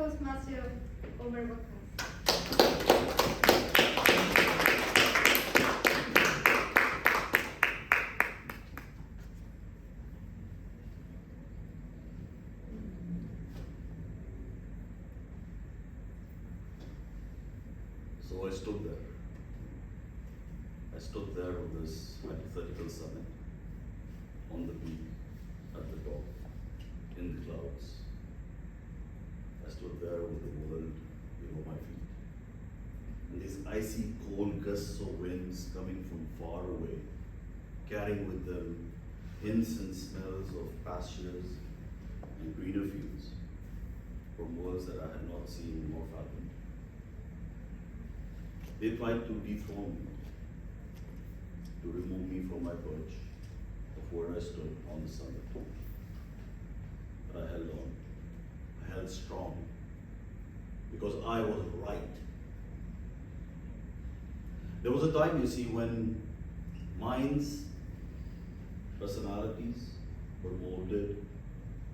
Toastmaster Umar Waqas. So I stood there. I stood there on this hypothetical summit, on the peak, at the top, in the clouds. I stood there with the world below my feet. And these icy cold gusts of winds coming from far away, carrying with them hints and smells of pastures and greener fields from worlds that I had not seen nor fathomed. They tried to dethrone me, to remove me from my perch of where I stood on the summit. But I held on. I held strong because I was right. There was a time, you see, when minds, personalities were molded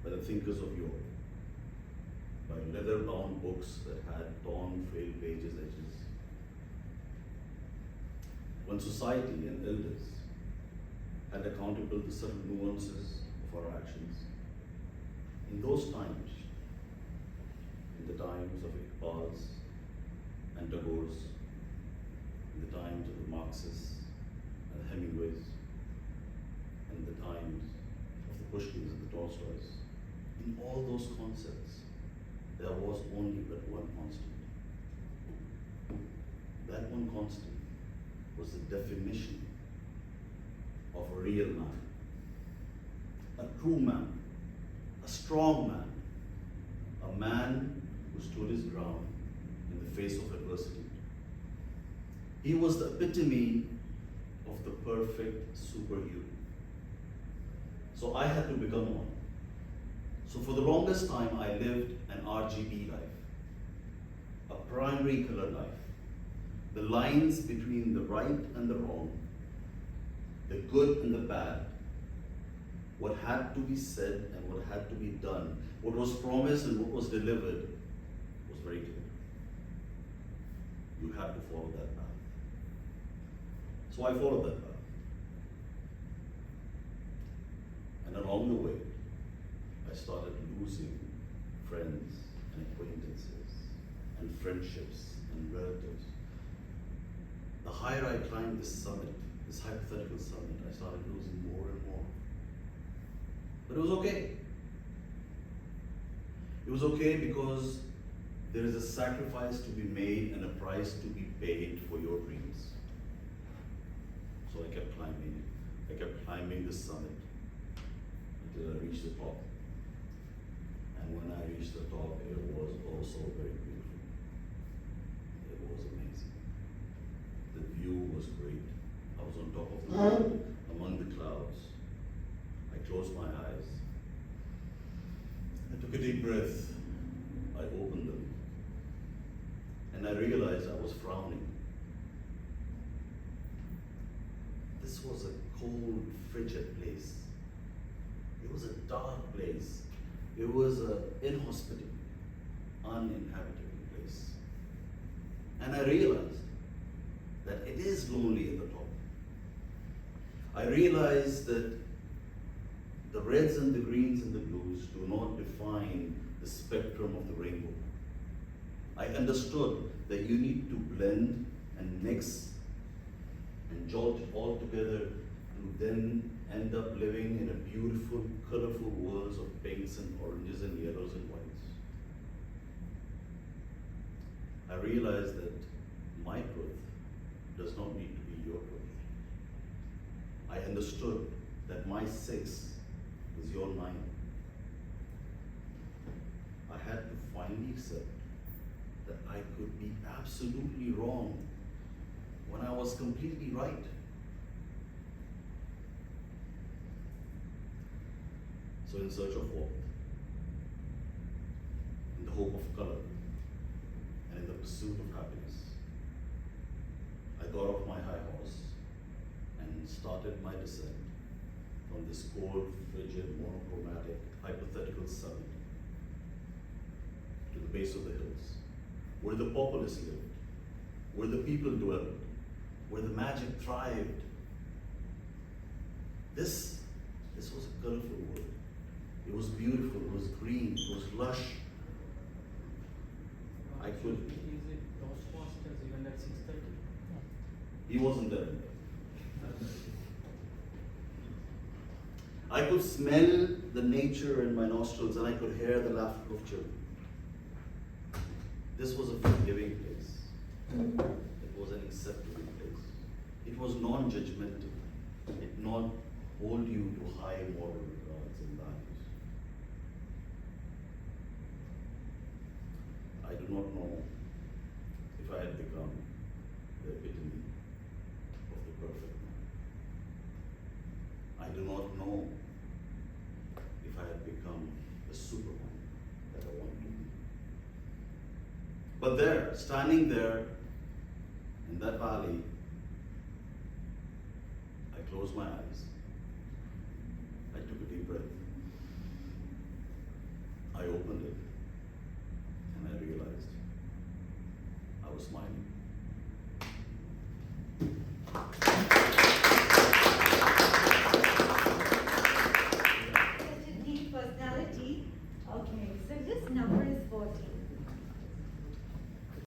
by the thinkers of yore, by leather-bound books that had torn, frayed pages edges. When society and elders had accountable the subtle nuances of our actions, in those times, in the times of Waqas and Tagore's, in the times of the Marxists and the Hemingways, and the times of the Pushkins and the Tolstoys, in all those concepts, there was only but one constant. That one constant was the definition of a real man, a true man, a strong man, a man who stood his ground in the face of adversity. He was the epitome of the perfect superhero. So I had to become one. So for the longest time, I lived an RGB life, a primary color life. The lines between the right and the wrong, the good and the bad, what had to be said and what had to be done, what was promised and what was delivered was very clear. You had to follow that path. So I followed that path. And along the way, I started losing friends and acquaintances and friendships and relatives. The higher I climbed this summit, this hypothetical summit, I started losing more and more. But it was okay. It was okay because there is a sacrifice to be made and a price to be paid for your dreams. So I kept climbing. I kept climbing this summit until I reached the top. And when I reached the top, it was also very beautiful. It was amazing. The view was great. I was on top of the world, among the clouds. I closed my eyes. I took a deep breath. I opened them. And I realized I was frowning. This was a cold, frigid place. It was a dark place. It was an inhospitable, uninhabitable place. And I realized that it is lonely at the top. I realized that the reds and the greens and the blues do not define the spectrum of the rainbow. I understood that you need to blend and mix and jolt it all together to then end up living in a beautiful, colorful world of pinks and oranges and yellows and whites. I realized that my truth does not need to be your truth. I understood that my 6 is your 9. I had to finally accept that I could be absolutely wrong when I was completely right. So in search of what? In the hope of color and in the pursuit of happiness, I got off my high horse and started my descent from this cold, frigid, monochromatic, hypothetical summit to the base of the hills, where the populace lived, where the people dwelled, where the magic thrived. This was a colorful world. It was beautiful, it was green, it was lush. I could. Is it Toastmasters even at 6:30? He wasn't there. I could smell the nature in my nostrils and I could hear the laughter of children. This was a forgiving place. It was an acceptable place. It was non-judgmental. It did not hold you to high moral regards and values. I do not know if I had become the epitome of the perfect man. I do not know if I had become the Superman that I wanted to be. But there, standing there in that valley, I closed my eyes. I took a deep breath. I opened it.